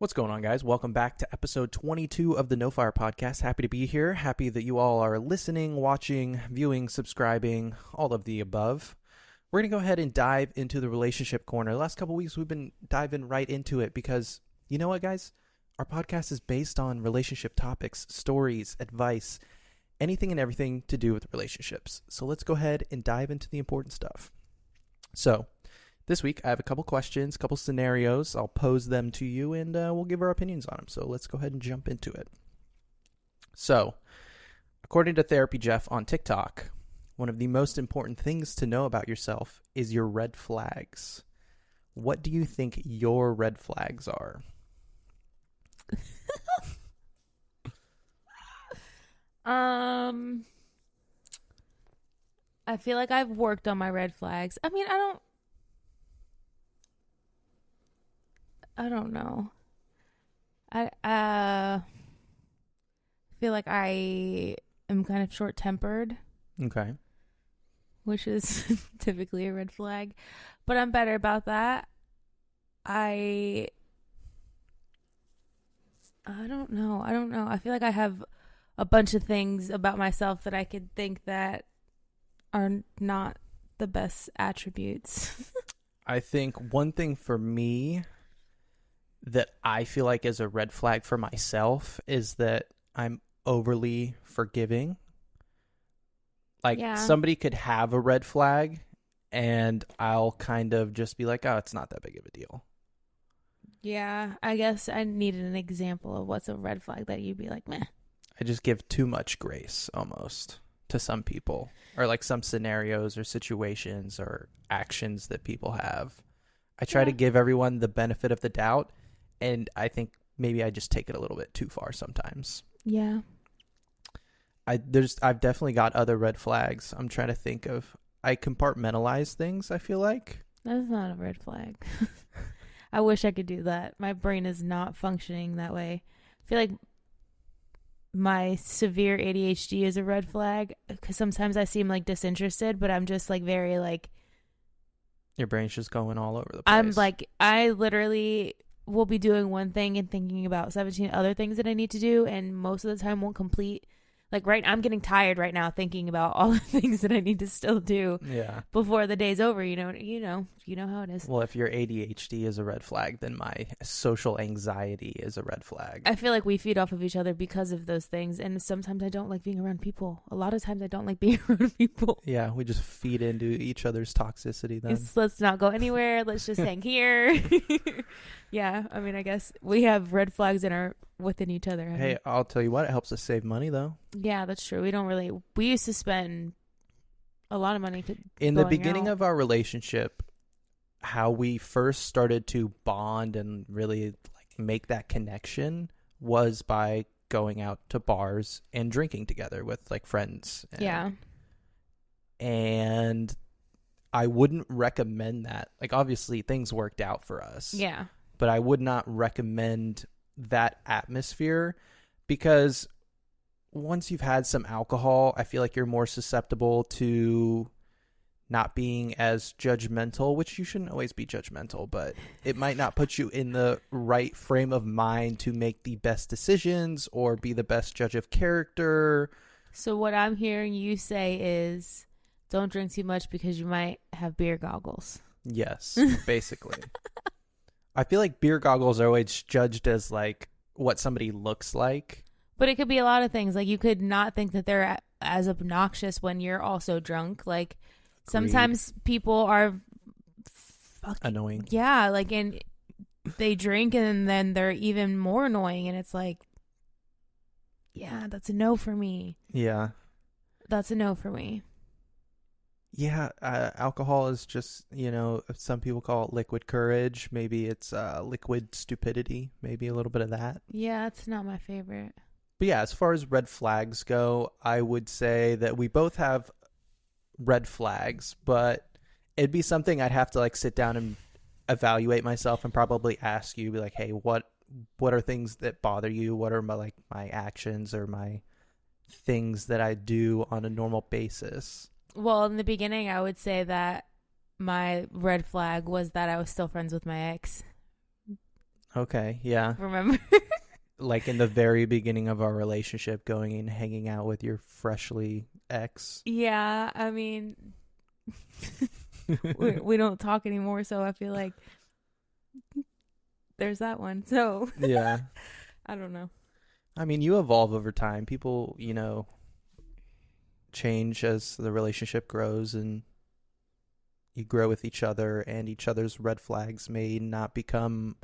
What's going on, guys? Welcome back to episode 22 of the No Fire Podcast. Happy to be here. Happy that you all are listening, watching, viewing, subscribing, all of the above. We're going to go ahead and dive into the relationship corner. The last couple weeks, we've been diving right into it because, you know what, guys? Our podcast is based on relationship topics, stories, advice, anything and everything to do with relationships. So let's go ahead and dive into the important stuff. So, this week, I have a couple questions, a couple scenarios. I'll pose them to you, and we'll give our opinions on them. So let's go ahead and jump into it. So, according to Therapy Jeff on TikTok, one of the most important things to know about yourself is your red flags. What do you think your red flags are? I feel like I've worked on my red flags. I mean, I don't know. I feel like I am kind of short-tempered, Okay. which is typically a red flag, but I'm better about that. I don't know. I feel like I have a bunch of things about myself that I could think that are not the best attributes. I think one thing for me that I feel like is a red flag for myself is that I'm overly forgiving. Like, Yeah. somebody could have a red flag and I'll kind of just be like, oh, it's not that big of a deal. Yeah, I guess I needed an example of what's a red flag that you'd be like, meh. I just give too much grace almost to some people, or like some scenarios or situations or actions that people have. I try to give everyone the benefit of the doubt, and I think maybe I just take it a little bit too far sometimes. Yeah. I've definitely got other red flags. I'm trying to think of. I compartmentalize things, I feel like. That's not a red flag. I wish I could do that. My brain is not functioning that way. I feel like my severe ADHD is a red flag because sometimes I seem like disinterested, but I'm just like very like, Your brain's just going all over the place. I'm like, I literally will be doing one thing and thinking about 17 other things that I need to do, and most of the time won't complete. Like, I'm getting tired right now thinking about all the things that I need to still do Yeah. before the day's over. You know how it is. Well, if your ADHD is a red flag, then my social anxiety is a red flag. I feel like we feed off of each other because of those things, and sometimes I don't like being around people. A lot of times I don't like being around people. Yeah, we just feed into each other's toxicity then. Let's not go anywhere. Let's just hang here. Yeah, I mean, I guess we have red flags within each other. Hey, I'll tell you what, it helps us save money though. Yeah, that's true. We used to spend a lot of money In the going beginning out. of our relationship, how we first started to bond and really like make that connection was by going out to bars and drinking together with like friends. Yeah. And I wouldn't recommend that. Like, obviously things worked out for us. Yeah. But I would not recommend that atmosphere because once you've had some alcohol, I feel like you're more susceptible to not being as judgmental, which you shouldn't always be judgmental, but it might not put you in the right frame of mind to make the best decisions or be the best judge of character. So what I'm hearing you say is don't drink too much because you might have beer goggles. Yes, basically. I feel like beer goggles are always judged as like what somebody looks like. But it could be a lot of things. Like, you could not think that they're as obnoxious when you're also drunk. Like, sometimes people are Annoying. Yeah, like, and they drink and then they're even more annoying. And it's like, yeah, that's a no for me. Yeah. That's a no for me. Yeah, alcohol is just, some people call it liquid courage. Maybe it's liquid stupidity. Maybe a little bit of that. Yeah, it's not my favorite. But yeah, as far as red flags go, I would say that we both have red flags, but it'd be something I'd have to like sit down and evaluate myself and probably ask you, be like, hey, what are things that bother you? What are my actions or my things that I do on a normal basis? Well, in the beginning, I would say that my red flag was that I was still friends with my ex. Okay, yeah. Remember? Like in the very beginning of our relationship, going and hanging out with your freshly ex. Yeah, I mean, we don't talk anymore, so I feel like there's that one. So Yeah. I don't know. I mean, you evolve over time. People, change as the relationship grows, and you grow with each other, and each other's red flags may not become.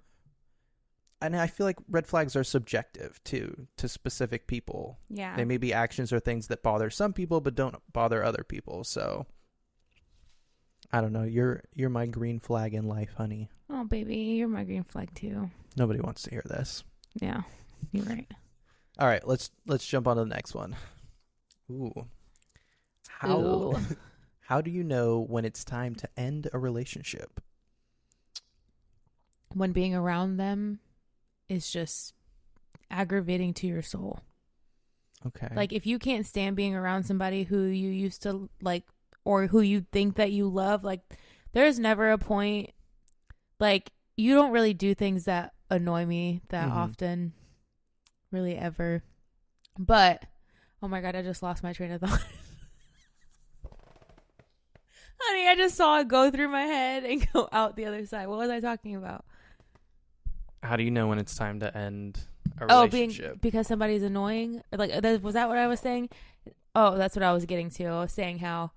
And I feel like red flags are subjective too, to specific people. Yeah. They may be actions or things that bother some people but don't bother other people. So I don't know. You're my green flag in life, honey. Oh, baby, you're my green flag too. Nobody wants to hear this. Yeah, you're right. All right, let's jump on to the next one. Ooh. Ooh. How do you know when it's time to end a relationship? When being around them is just aggravating to your soul. Okay. Like, if you can't stand being around somebody who you used to like, or who you think that you love, like, there's never a point, like, you don't really do things that annoy me that often, really ever. But, oh my God, I just lost my train of thought. Honey, I just saw it go through my head and go out the other side. What was I talking about? How do you know when it's time to end a Oh, relationship? because somebody's annoying? Like, was that what I was saying? Oh, that's what I was getting to. I was saying how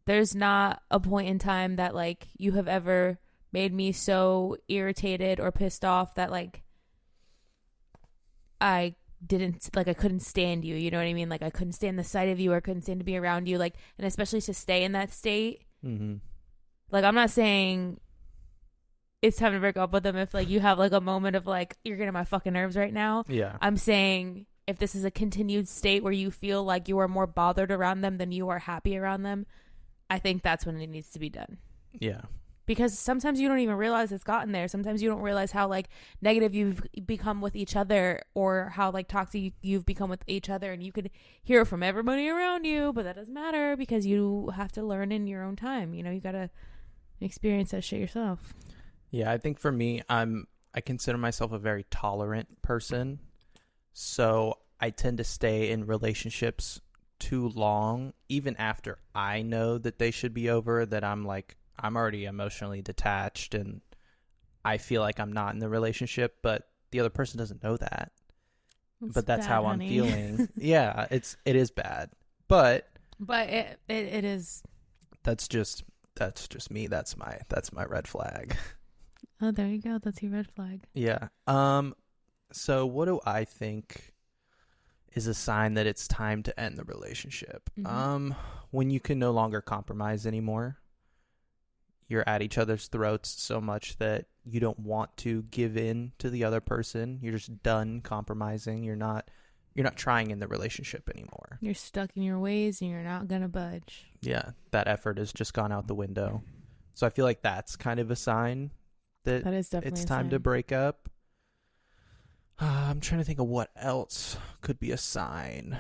there's not a point in time that, like, you have ever made me so irritated or pissed off that, like, I couldn't stand you. You know what I mean? Like, I couldn't stand the sight of you, or I couldn't stand to be around you. Like, and especially to stay in that state. Mm-hmm. Like, I'm not saying it's time to break up with them if, like, you have, like, a moment of, like, you're getting my fucking nerves right now. Yeah. I'm saying if this is a continued state where you feel like you are more bothered around them than you are happy around them, I think that's when it needs to be done. Yeah. Because sometimes you don't even realize it's gotten there. Sometimes you don't realize how, like, negative you've become with each other, or how, like, toxic you've become with each other, and you could hear it from everybody around you, but that doesn't matter because you have to learn in your own time. You know, you got to experience that shit yourself. Yeah, I think for me, I consider myself a very tolerant person. So I tend to stay in relationships too long, even after I know that they should be over, that I'm already emotionally detached and I feel like I'm not in the relationship, but the other person doesn't know that. But that's bad, how honey. I'm feeling. Yeah, it is bad. But it is. that's just me. That's my red flag. Oh, there you go. That's your red flag. Yeah. So what do I think is a sign that it's time to end the relationship? Mm-hmm. When you can no longer compromise anymore. You're at each other's throats so much that you don't want to give in to the other person. You're just done compromising. You're not trying in the relationship anymore. You're stuck in your ways and you're not going to budge. Yeah, that effort has just gone out the window. So I feel like that's kind of a sign that is definitely it's a time sign. to break up. I'm trying to think of what else could be a sign.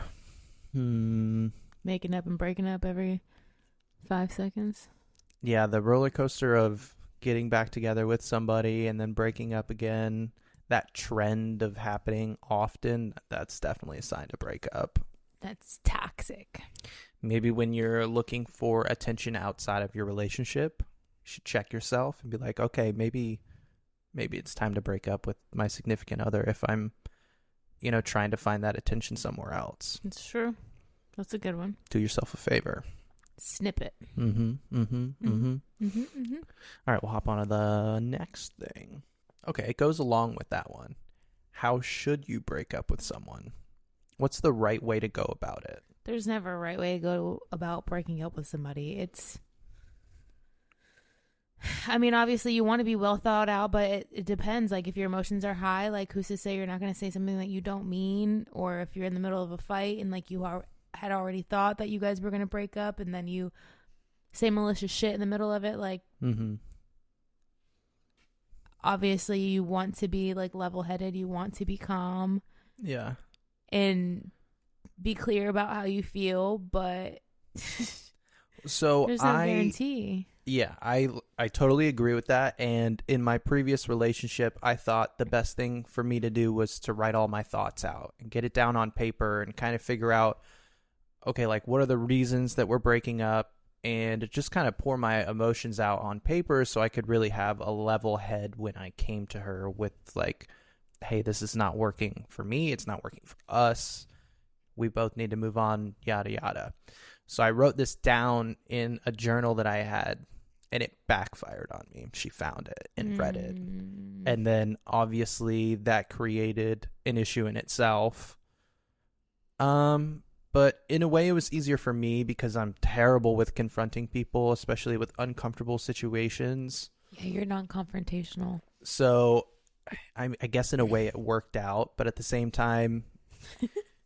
Making up and breaking up every 5 seconds. Yeah, the roller coaster of getting back together with somebody and then breaking up again, that trend of happening often, that's definitely a sign to break up. That's toxic. Maybe when you're looking for attention outside of your relationship, you should check yourself and be like, okay, maybe it's time to break up with my significant other if I'm, trying to find that attention somewhere else. It's true. That's a good one. Do yourself a favor. Snip it. All right, we'll hop on to the next thing. Okay, it goes along with that one. How should you break up with someone? What's the right way to go about it? There's never a right way to go about breaking up with somebody. I mean, obviously you want to be well thought out, but it depends. Like, if your emotions are high, like, who's to say you're not going to say something that you don't mean? Or if you're in the middle of a fight and, like, you had already thought that you guys were going to break up, and then you say malicious shit in the middle of it, like, obviously you want to be, like, level-headed. You want to be calm. Yeah. And be clear about how you feel, but so there's no guarantee. Yeah, I totally agree with that. And in my previous relationship, I thought the best thing for me to do was to write all my thoughts out and get it down on paper and kind of figure out, okay, like what are the reasons that we're breaking up, and just kind of pour my emotions out on paper so I could really have a level head when I came to her with like, hey, this is not working for me. It's not working for us. We both need to move on, yada, yada. So I wrote this down in a journal that I had, and it backfired on me. She found it and read it. And then obviously that created an issue in itself. But in a way it was easier for me because I'm terrible with confronting people, especially with uncomfortable situations. Yeah, you're not confrontational. So I guess in a way it worked out, but at the same time,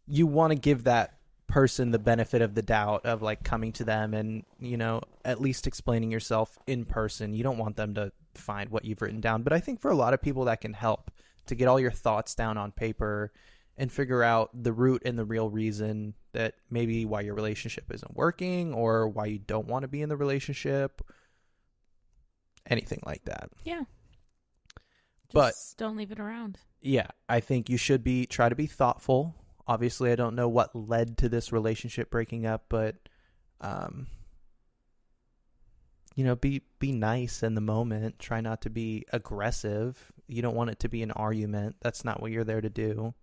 you want to give that person the benefit of the doubt of like coming to them and, you know, at least explaining yourself in person. You don't want them to find what you've written down. But I think for a lot of people that can help to get all your thoughts down on paper and figure out the root and the real reason that maybe why your relationship isn't working or why you don't want to be in the relationship. Anything like that. Yeah. But don't leave it around. Yeah, I think you should try to be thoughtful. Obviously, I don't know what led to this relationship breaking up, but you know, be nice in the moment. Try not to be aggressive. You don't want it to be an argument. That's not what you're there to do.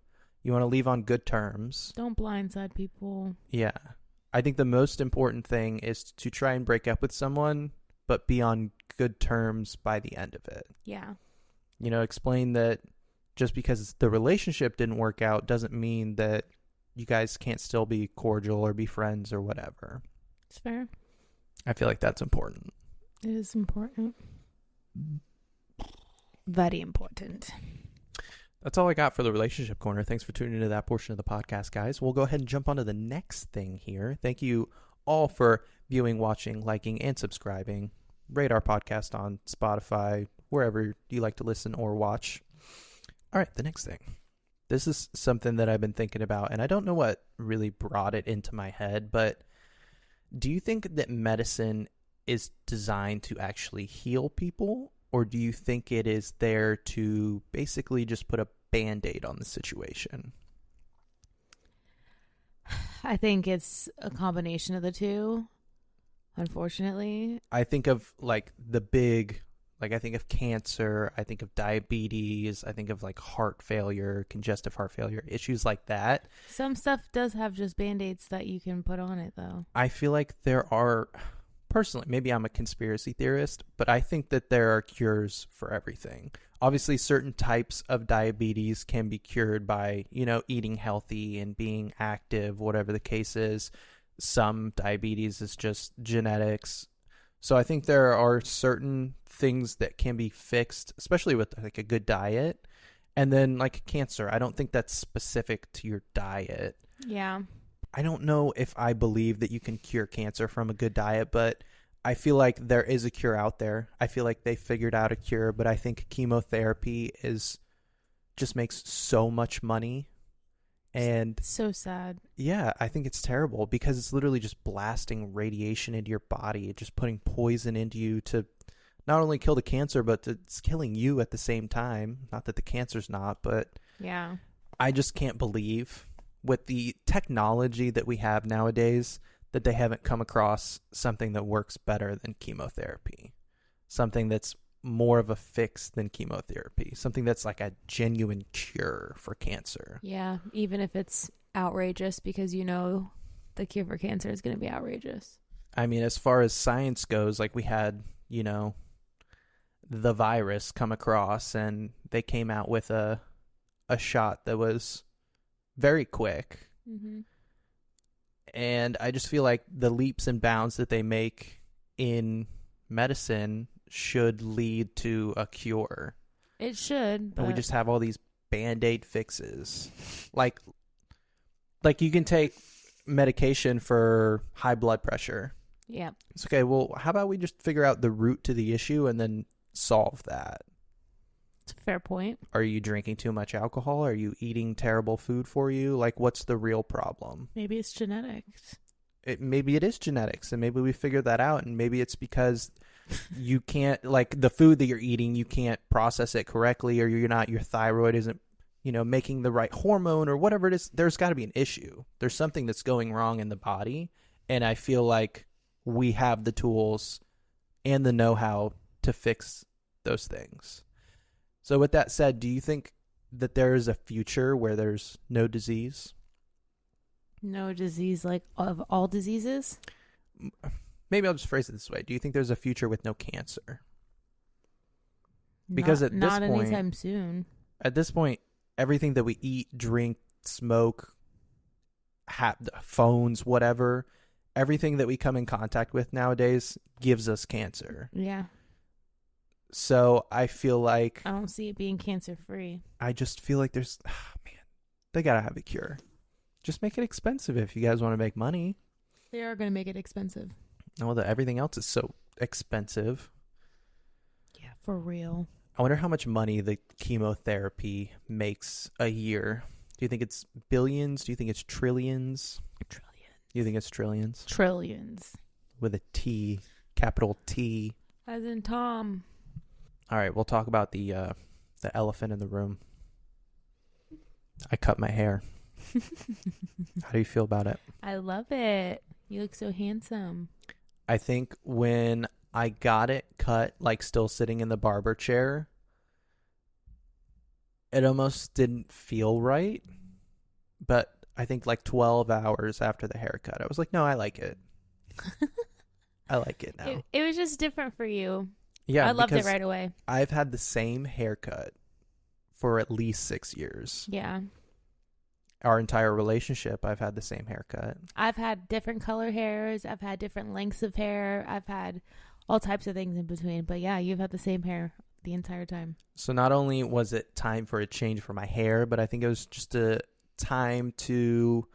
You want to leave on good terms. Don't blindside people. Yeah. I think the most important thing is to try and break up with someone, but be on good terms by the end of it. Yeah. You know, explain that just because the relationship didn't work out doesn't mean that you guys can't still be cordial or be friends or whatever. It's fair. I feel like that's important. It is important. Very important. That's all I got for the relationship corner. Thanks for tuning into that portion of the podcast, guys. We'll go ahead and jump on to the next thing here. Thank you all for viewing, watching, liking, and subscribing. Rate our podcast on Spotify, wherever you like to listen or watch. All right, the next thing. This is something that I've been thinking about, and I don't know what really brought it into my head, but do you think that medicine is designed to actually heal people, or do you think it is there to basically just put a Band-Aid on the situation? I think it's a combination of the two, unfortunately. I think of like the big, like I think of cancer, I think of diabetes, I think of like heart failure, congestive heart failure, issues like that. Some stuff does have just Band-Aids that you can put on it, though. I feel like there are, personally, maybe I'm a conspiracy theorist, but I think that there are cures for everything. Obviously, certain types of diabetes can be cured by, you know, eating healthy and being active, whatever the case is. Some diabetes is just genetics. So I think there are certain things that can be fixed, especially with like a good diet. And then like cancer, I don't think that's specific to your diet. Yeah. I don't know if I believe that you can cure cancer from a good diet, but I feel like there is a cure out there. I feel like they figured out a cure, but I think chemotherapy just makes so much money. And so sad. Yeah, I think it's terrible because it's literally just blasting radiation into your body, just putting poison into you to not only kill the cancer, but it's killing you at the same time. Not that the cancer's not, but yeah, I just can't believe with the technology that we have nowadays that they haven't come across something that works better than chemotherapy. Something that's more of a fix than chemotherapy. Something that's like a genuine cure for cancer. Yeah, even if it's outrageous, because you know the cure for cancer is going to be outrageous. I mean, as far as science goes, like we had, you know, the virus come across and they came out with a shot that was very quick. Mm-hmm. And I just feel like the leaps and bounds that they make in medicine should lead to a cure. It should, but And we just have all these Band-Aid fixes. Like you can take medication for high blood pressure. Yeah. It's okay, well, how about we just figure out the root to the issue and then solve that? It's a fair point. Are you drinking too much alcohol? Are you eating terrible food for you? Like, what's the real problem? Maybe it's genetics. Maybe it is genetics, and maybe we figured that out, and maybe it's because you can't, like, the food that you're eating, you can't process it correctly, or your thyroid isn't, making the right hormone or whatever it is. There's got to be an issue. There's something that's going wrong in the body. And I feel like we have the tools and the know-how to fix those things. So with that said, do you think that there is a future where there's no disease? No disease, like of all diseases? Maybe I'll just phrase it this way. Do you think there's a future with no cancer? Because not anytime soon. At this point, everything that we eat, drink, smoke, phones, whatever, everything that we come in contact with nowadays gives us cancer. Yeah. So I feel like... I don't see it being cancer-free. I just feel like they got to have a cure. Just make it expensive if you guys want to make money. They are going to make it expensive. No, everything else is so expensive. Yeah, for real. I wonder how much money the chemotherapy makes a year. Do you think it's billions? Do you think it's trillions? Trillions. You think it's trillions? Trillions. With a T, capital T. As in Tom. All right, we'll talk about the elephant in the room. I cut my hair. How do you feel about it? I love it. You look so handsome. I think when I got it cut, like still sitting in the barber chair, it almost didn't feel right. But I think like 12 hours after the haircut, I was like, no, I like it. I like it now. It was just different for you. Yeah, I loved it right away. I've had the same haircut for at least 6 years. Yeah. Our entire relationship, I've had the same haircut. I've had different color hairs. I've had different lengths of hair. I've had all types of things in between. But yeah, you've had the same hair the entire time. So not only was it time for a change for my hair, but I think it was just a time to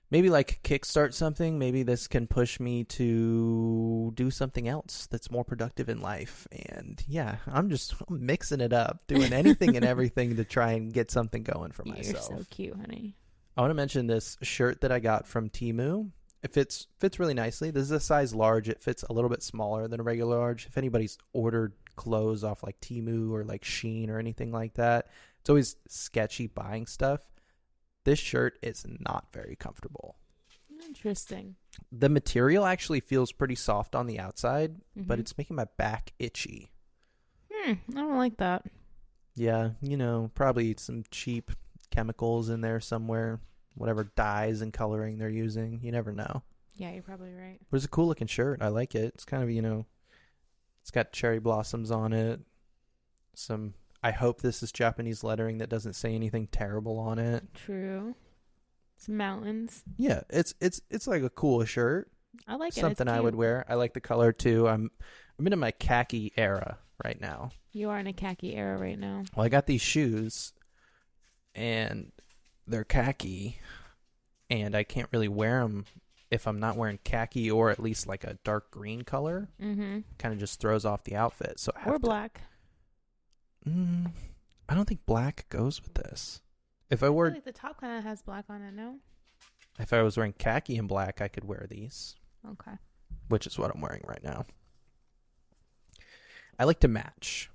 maybe like kickstart something. Maybe this can push me to do something else that's more productive in life. And yeah, I'm mixing it up, doing anything and everything to try and get something going for myself. You're so cute, honey. I want to mention this shirt that I got from Temu. It fits really nicely. This is a size large. It fits a little bit smaller than a regular large. If anybody's ordered clothes off like Temu or like Shein or anything like that, it's always sketchy buying stuff. This shirt is not very comfortable. Interesting. The material actually feels pretty soft on the outside, but it's making my back itchy. I don't like that. Yeah, probably some cheap chemicals in there somewhere. Whatever dyes and coloring they're using. You never know. Yeah, you're probably right. But it's a cool looking shirt. I like it. It's kind of, it's got cherry blossoms on it. I hope this is Japanese lettering that doesn't say anything terrible on it. True. Some mountains. Yeah, it's like a cool shirt. I like it. Something I would wear. I like the color too. I'm into my khaki era right now. You are in a khaki era right now. Well, I got these shoes, and they're khaki, and I can't really wear them if I'm not wearing khaki or at least like a dark green color. Mm-hmm. Kind of just throws off the outfit. So I have or black. I don't think black goes with this. If I I were, feel like the top kind of has black on it, no? if I was wearing khaki and black, I could wear these, Okay. which is what I'm wearing right now. I like to match.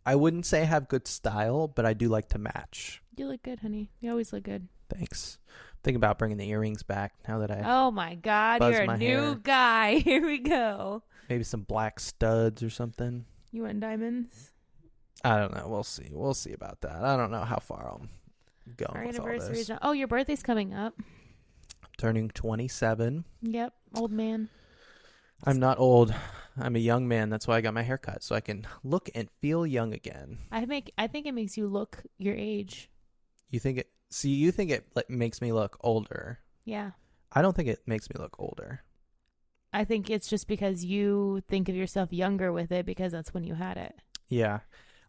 I wouldn't say I have good style, but I do like to match. You look good, honey. You always look good. Thanks. Thinking about bringing the earrings back now that I Oh my God, buzz you're my a new hair. guy. Here we go. maybe some black studs or something. You want diamonds? I don't know. We'll see. We'll see about that. I don't know how far I'm going Our with all anniversary this. is. Oh, your birthday's coming up. I'm turning 27. Yep, old man. I'm not old. I'm a young man. That's why I got my hair cut, so I can look and feel young again. I think it makes you look your age. You think it? See, you think it makes me look older. Yeah. I don't think it makes me look older. I think it's just because you think of yourself younger with it because that's when you had it. Yeah.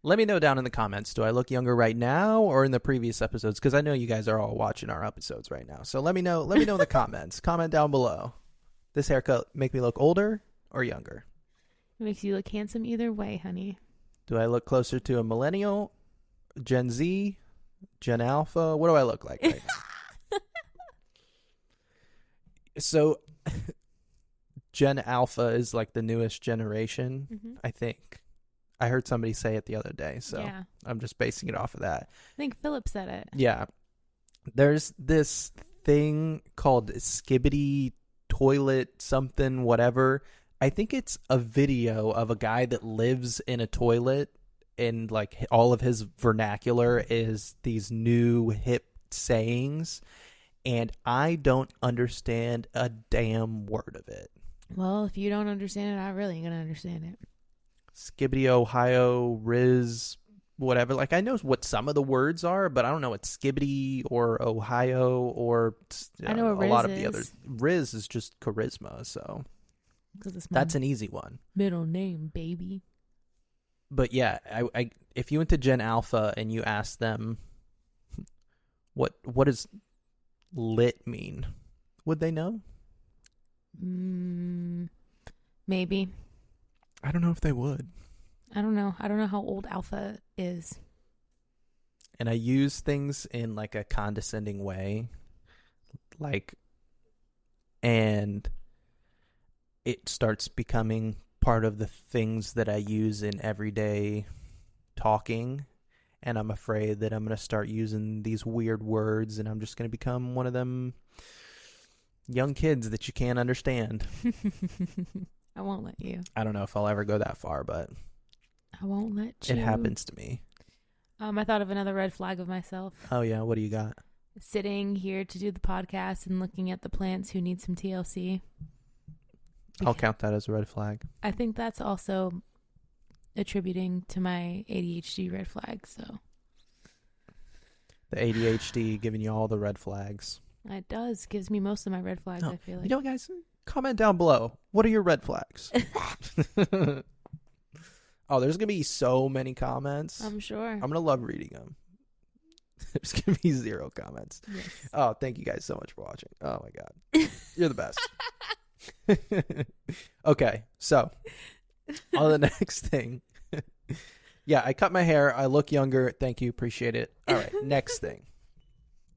Let me know down in the comments. Do I look younger right now or in the previous episodes? Because I know you guys are all watching our episodes right now. So let me know. Let me know in the comments. Comment down below. This haircut make me look older or younger? It makes you look handsome either way, honey. Do I look closer to a millennial, Gen Z, Gen Alpha? What do I look like right now? So, Gen Alpha is like the newest generation, Mm-hmm. I think. I heard somebody say it the other day, so Yeah. I'm just basing it off of that. I think Philip said it. Yeah. There's this thing called Skibbity Toilet something, whatever. I think it's a video of a guy that lives in a toilet, and like all of his vernacular is these new hip sayings, and I don't understand a damn word of it. Well, if you don't understand it, I really ain't gonna understand it. Skibbity Ohio Riz whatever. Like I know what some of the words are, but I don't know what Skibbity or Ohio or I know what a lot Riz of the other. is. Riz is just charisma, so 'Cause it's my that's an easy one. middle name, baby. But yeah, I if you went to Gen Alpha and you asked them what does lit mean, would they know? Maybe. I don't know if they would. I don't know. I don't know how old Alpha is. And I use things in like a condescending way, like, and it starts becoming part of the things that I use in everyday talking, and I'm afraid that I'm going to start using these weird words, and I'm just going to become one of them young kids that you can't understand. I won't let you. I don't know if I'll ever go that far, but I won't let you. it happens to me. I thought of another red flag of myself. Oh yeah, what do you got? Sitting here to do the podcast and looking at the plants who need some TLC. I'll count that as a red flag. I think that's also attributing to my ADHD red flag. So The ADHD giving you all the red flags. it does. Gives me most of my red flags, Oh, I feel like. You know, guys, comment down below. What are your red flags? Oh, there's going to be so many comments. I'm sure. I'm going to love reading them. There's going to be 0 comments. Yes. Oh, thank you guys so much for watching. Oh, my God. You're the best. Okay, so on the next thing. Yeah, I cut my hair. I look younger. Thank you. Appreciate it. All right, next thing.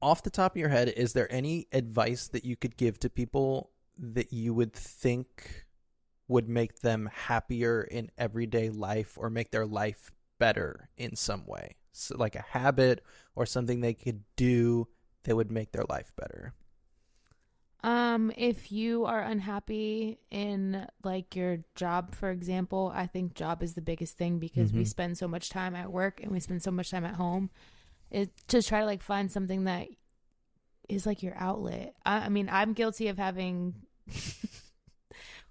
Off the top of your head, is there any advice that you could give to people that you would think would make them happier in everyday life or make their life better in some way? So like a habit or something they could do that would make their life better. If you are unhappy in like your job, for example, I think job is the biggest thing because we spend so much time at work and we spend so much time at home. Is to try to like find something that is like your outlet. I mean, I'm guilty of having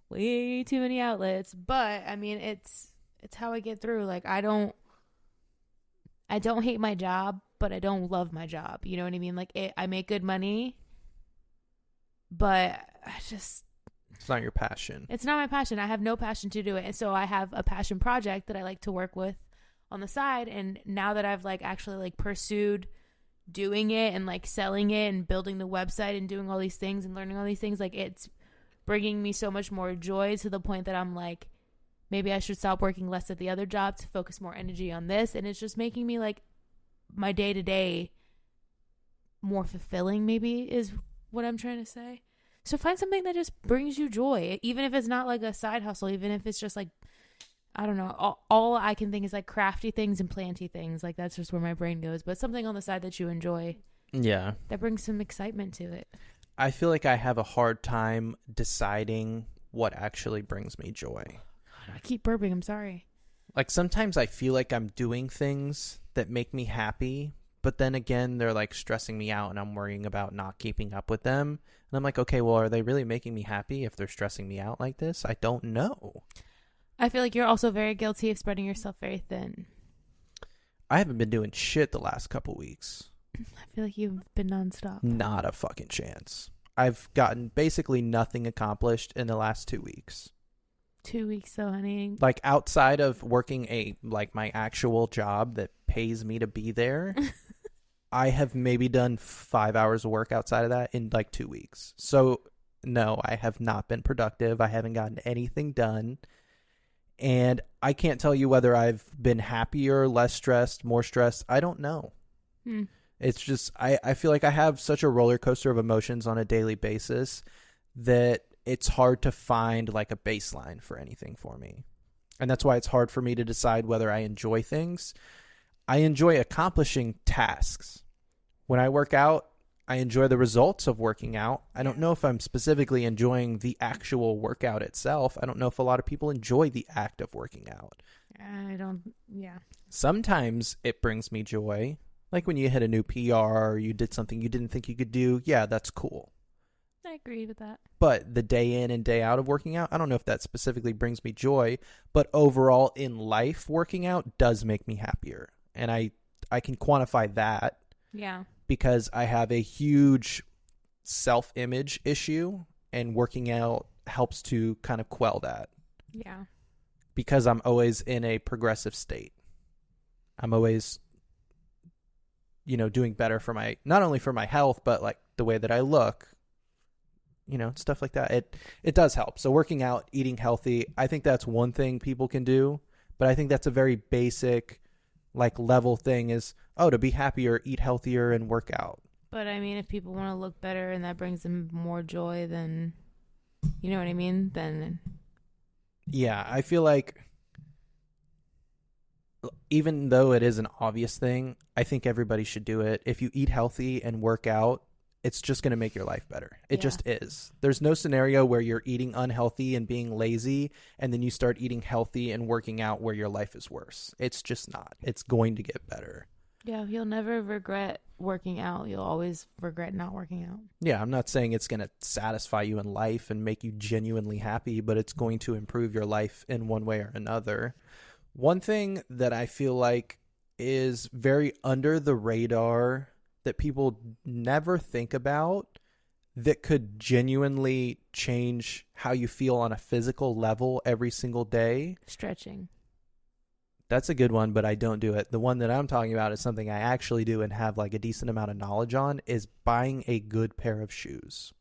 way too many outlets, but I mean, it's how I get through. Like I don't hate my job, but I don't love my job. You know what I mean? Like I make good money, but it's not your passion. It's not my passion. I have no passion to do it. And so I have a passion project that I like to work with on the side. And now that I've like actually like pursued doing it and like selling it and building the website and doing all these things and learning all these things, like it's bringing me so much more joy to the point that I'm like, maybe I should stop working less at the other job to focus more energy on this. And it's just making me like my day to day more fulfilling, maybe is what I'm trying to say. So find something that just brings you joy, even if it's not like a side hustle, even if it's just like, I don't know, all I can think is like crafty things and planty things. Like that's just where my brain goes, but something on the side that you enjoy. Yeah. That brings some excitement to it. I feel like I have a hard time deciding what actually brings me joy. I keep burping. I'm sorry. Like sometimes I feel like I'm doing things that make me happy, but then again, they're like stressing me out and I'm worrying about not keeping up with them. And I'm like, okay, well, are they really making me happy if they're stressing me out like this? I don't know. I feel like you're also very guilty of spreading yourself very thin. I haven't been doing shit the last couple weeks. I feel like you've been nonstop. Not a fucking chance. I've gotten basically nothing accomplished in the last 2 weeks. 2 weeks though, honey. Like outside of working my actual job that pays me to be there, I have maybe done 5 hours of work outside of that in like 2 weeks. So no, I have not been productive. I haven't gotten anything done. And I can't tell you whether I've been happier, less stressed, more stressed. I don't know. It's just, I feel like I have such a roller coaster of emotions on a daily basis that it's hard to find like a baseline for anything for me. And that's why it's hard for me to decide whether I enjoy things. I enjoy accomplishing tasks. When I work out, I enjoy the results of working out. I don't know if I'm specifically enjoying the actual workout itself. I don't know if a lot of people enjoy the act of working out. Yeah. Sometimes it brings me joy. Like when you hit a new PR or you did something you didn't think you could do. Yeah, that's cool. I agree with that. But the day in and day out of working out, I don't know if that specifically brings me joy. But overall in life, working out does make me happier. And I can quantify that. Yeah. Because I have a huge self-image issue, and working out helps to kind of quell that. Yeah. Because I'm always in a progressive state. I'm always, doing better for not only for my health, but like the way that I look, stuff like that. It does help. So working out, eating healthy, I think that's one thing people can do, but I think that's a very basic like level thing is, to be happier, eat healthier, and work out. But I mean, if people want to look better and that brings them more joy, then, you know what I mean? Then. Yeah, I feel like even though it is an obvious thing, I think everybody should do it. If you eat healthy and work out, it's just going to make your life better. It just is. There's no scenario where you're eating unhealthy and being lazy, and then you start eating healthy and working out where your life is worse. It's just not. It's going to get better. Yeah, you'll never regret working out. You'll always regret not working out. Yeah, I'm not saying it's going to satisfy you in life and make you genuinely happy, but it's going to improve your life in one way or another. One thing that I feel like is very under the radar that people never think about that could genuinely change how you feel on a physical level every single day. Stretching. That's a good one, but I don't do it. The one that I'm talking about is something I actually do and have like a decent amount of knowledge on, is buying a good pair of shoes.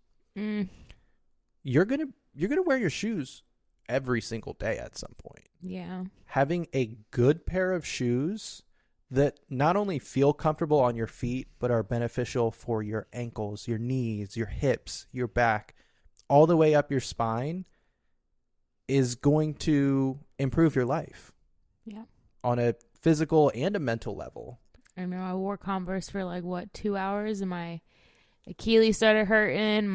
You're gonna wear your shoes every single day at some point. Yeah. Having a good pair of shoes that not only feel comfortable on your feet, but are beneficial for your ankles, your knees, your hips, your back, all the way up your spine, is going to improve your life. Yeah. On a physical and a mental level. I know I wore Converse for 2 hours and my Achilles started hurting,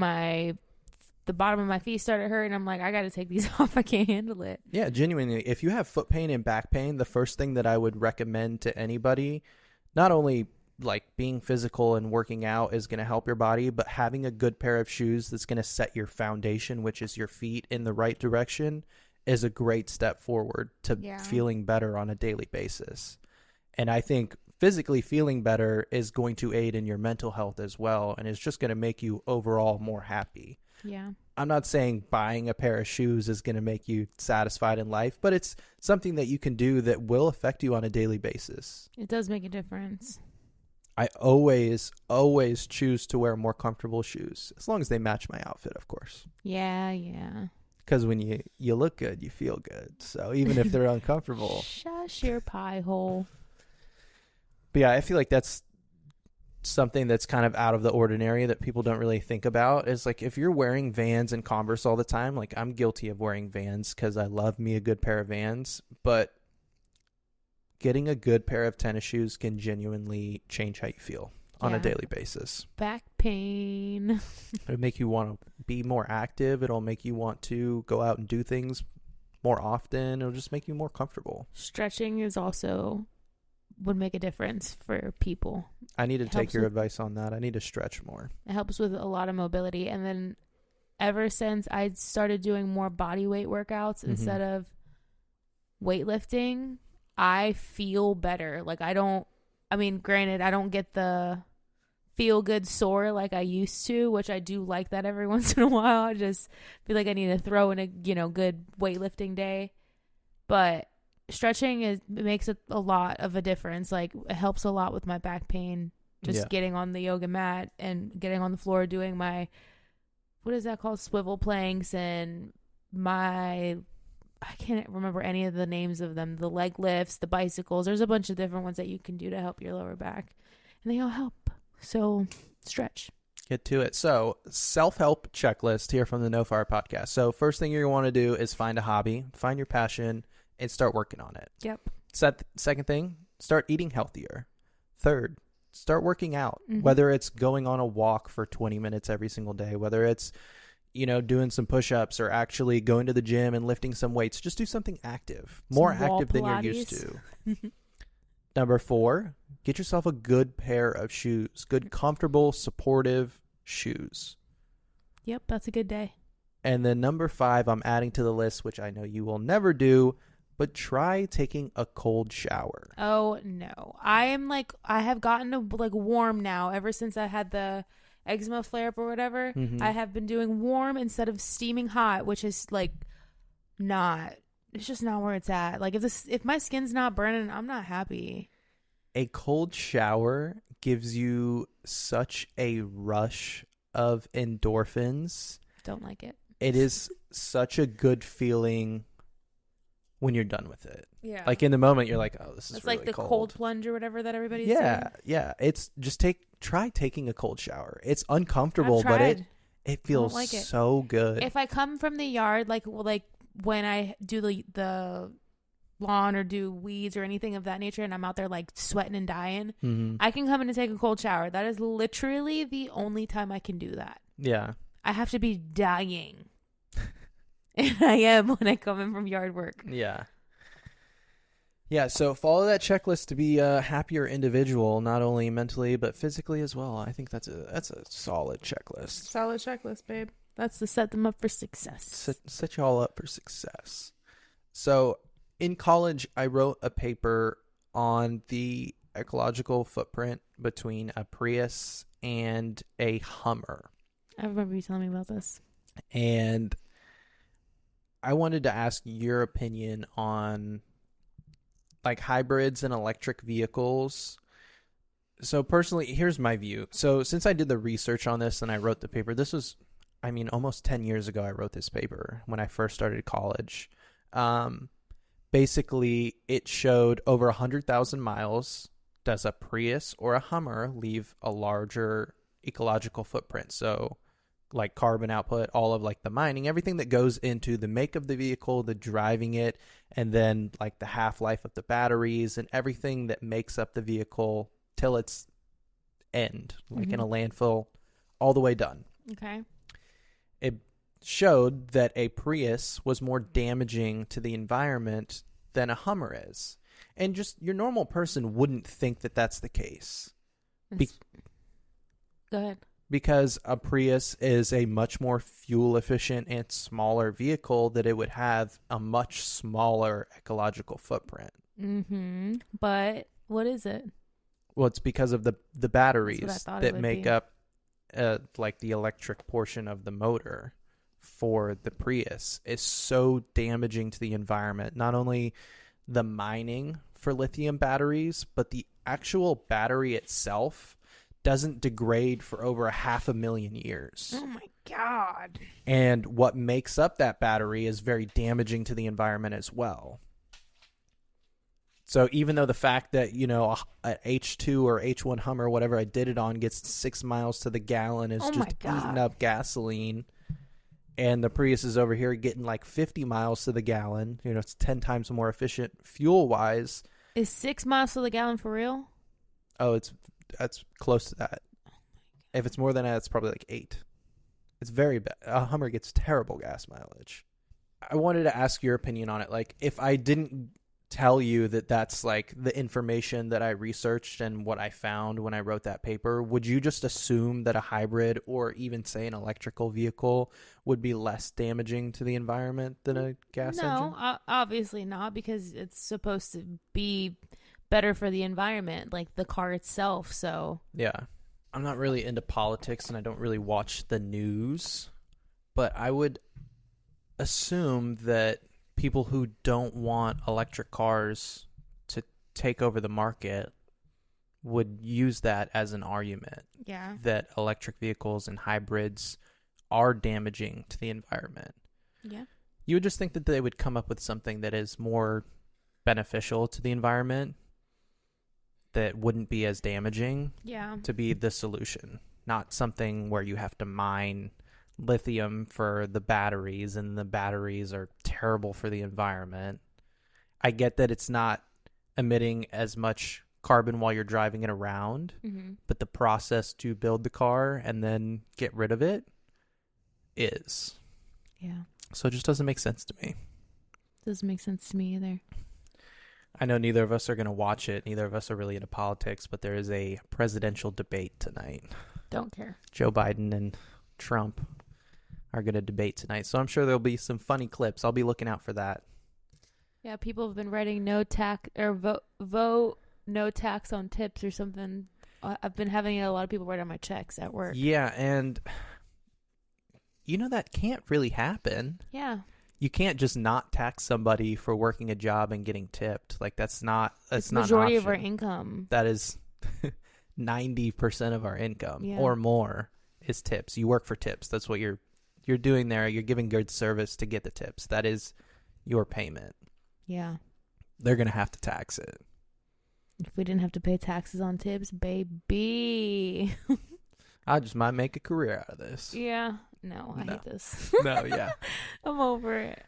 the bottom of my feet started hurting. I'm like, I got to take these off. I can't handle it. Yeah, genuinely. If you have foot pain and back pain, the first thing that I would recommend to anybody, not only like being physical and working out is going to help your body, but having a good pair of shoes that's going to set your foundation, which is your feet, in the right direction, is a great step forward to feeling better on a daily basis. And I think physically feeling better is going to aid in your mental health as well, and it's just going to make you overall more happy. Yeah. I'm not saying buying a pair of shoes is going to make you satisfied in life, but it's something that you can do that will affect you on a daily basis. It does make a difference. I always choose to wear more comfortable shoes, as long as they match my outfit, of course. Yeah. Because when you look good, you feel good. So even if they're uncomfortable. Shush your pie hole. But yeah, I feel like that's something that's kind of out of the ordinary that people don't really think about. Is like, if you're wearing Vans and Converse all the time, like I'm guilty of wearing Vans because I love me a good pair of Vans, but getting a good pair of tennis shoes can genuinely change how you feel on a daily basis. Back pain. It'll make you want to be more active. It'll make you want to go out and do things more often. It'll just make you more comfortable. Stretching is also would make a difference for people. I need to take your advice on that. I need to stretch more. It helps with a lot of mobility. And then ever since I started doing more body weight workouts instead of weightlifting, I feel better. Like granted, I don't get the feel good sore like I used to, which I do like that every once in a while. I just feel like I need to throw in a, good weightlifting day. But stretching makes a lot of a difference. Like, it helps a lot with my back pain. Just getting on the yoga mat and getting on the floor doing my, what is that called? Swivel planks and I can't remember any of the names of them. The leg lifts, the bicycles. There's a bunch of different ones that you can do to help your lower back. And they all help. So stretch. Get to it. So, self-help checklist here from the No Fire podcast. So, first thing you're going to want to do is find a hobby, find your passion, and start working on it. Yep. Second thing, start eating healthier. Third, start working out, Mhm. whether it's going on a walk for 20 minutes every single day, whether it's, doing some push-ups or actually going to the gym and lifting some weights. Just do something active, more Some wall active than you're used Pilates. to. Number 4, get yourself a good pair of shoes, good, comfortable, supportive shoes. Yep, that's a good day. And then number 5, I'm adding to the list, which I know you will never do, but try taking a cold shower. Oh no, I have gotten warm now ever since I had the eczema flare up or whatever. Mhm. I have been doing warm instead of steaming hot, which is it's just not where it's at. Like if my skin's not burning, I'm not happy. A cold shower gives you such a rush of endorphins. Don't like it. It is such a good feeling when you're done with it. Yeah. Like in the moment, you're like, "Oh, this is it's really like the cold." cold plunge or whatever that everybody's Yeah, doing. yeah. It's just try taking a cold shower. It's uncomfortable, I've but tried. it feels like it. so good. If I come from the yard, like when I do the lawn or do weeds or anything of that nature, and I'm out there like sweating and dying, Mhm. I can come in and take a cold shower. That is literally the only time I can do that. Yeah. I have to be dying. And I am when I come in from yard work. Yeah. Yeah, so follow that checklist to be a happier individual, not only mentally but physically as well. I think that's a solid checklist. Solid checklist, babe. That's to set them up for success. Set you all up for success. So in college, I wrote a paper on the ecological footprint between a Prius and a Hummer. I remember you telling me about this. And I wanted to ask your opinion on like hybrids and electric vehicles. So personally, here's my view. So since I did the research on this and I wrote the paper, this was, almost 10 years ago I wrote this paper when I first started college. Basically, it showed over 100,000 miles does a Prius or a Hummer leave a larger ecological footprint. So like carbon output, all of like the mining, everything that goes into the make of the vehicle, the driving it, and then like the half-life of the batteries and everything that makes up the vehicle till its end, like in a landfill, all the way done. Okay. It showed that a Prius was more damaging to the environment than a Hummer is. And just your normal person wouldn't think that that's the case. Go ahead. Because a Prius is a much more fuel efficient and smaller vehicle, that it would have a much smaller ecological footprint. Mm-hmm. But what is it? Well, it's because of the batteries thought it that would make be. up like the electric portion of the motor for the Prius is so damaging to the environment. Not only the mining for lithium batteries, but the actual battery itself doesn't degrade for over 500,000 years. Oh my God. And what makes up that battery is very damaging to the environment as well. So even though the fact that, a H2 or H1 Hummer, whatever I did it on, gets 6 miles to the gallon is Oh just my God. eating up gasoline, and the Prius is over here getting like 50 miles to the gallon, it's 10 times more efficient fuel-wise. Is 6 miles to the gallon for real? Oh, that's close to that. If it's more than that, it's probably like 8. It's very bad. A Hummer gets terrible gas mileage. I wanted to ask your opinion on it. Like, if I didn't tell you that that's like the information that I researched and what I found when I wrote that paper, would you just assume that a hybrid or even say an electrical vehicle would be less damaging to the environment than a gas engine? No, obviously not, because it's supposed to be better for the environment, like the car itself. So Yeah. I'm not really into politics and I don't really watch the news, but I would assume that people who don't want electric cars to take over the market would use that as an argument yeah. that electric vehicles and hybrids are damaging to the environment. Yeah. You would just think that they would come up with something that is more beneficial to the environment that wouldn't be as damaging Yeah. to be the solution, not something where you have to mine lithium for the batteries, and the batteries are terrible for the environment. I get that it's not emitting as much carbon while you're driving it around, Mm-hmm. but the process to build the car and then get rid of it is. Yeah. So it just doesn't make sense to me. Doesn't make sense to me either. I know neither of us are going to watch it. Neither of us are really into politics, but there is a presidential debate tonight. Don't care. Joe Biden and Trump are going to debate tonight. So I'm sure there'll be some funny clips. I'll be looking out for that. Yeah, people have been writing no tax or vote no tax on tips or something. I've been having a lot of people write on my checks at work. Yeah, and that can't really happen. Yeah. You can't just not tax somebody for working a job and getting tipped. Like that's not It's not majority an of our option. income. That is 90% of our income Yeah. or more is tips. You work for tips. That's what you're doing there. You're giving good service to get the tips. That is your payment. Yeah. They're going to have to tax it. If we didn't have to pay taxes on tips, baby. I just might make a career out of this. Yeah. No, I No. hate this. No, yeah. I'm over it.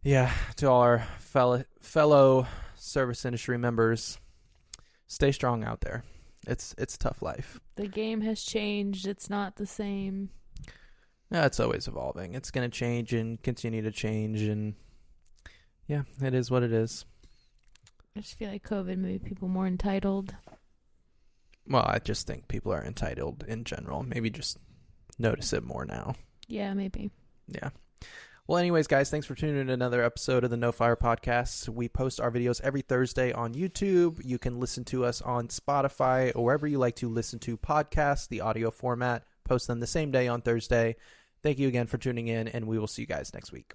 Yeah, to all our fellow service industry members, stay strong out there. It's a tough life. The game has changed. It's not the same. Yeah, it's always evolving. It's going to change and continue to change, and yeah, it is what it is. I just feel like COVID made people more entitled. Well, I just think people are entitled in general. Maybe just notice it more now. Yeah, maybe. Yeah. Well, anyways, guys, thanks for tuning in to another episode of the No Fire Podcast. We post our videos every Thursday on YouTube. You can listen to us on Spotify or wherever you like to listen to podcasts, the audio format. Post them the same day on Thursday. Thank you again for tuning in, and we will see you guys next week.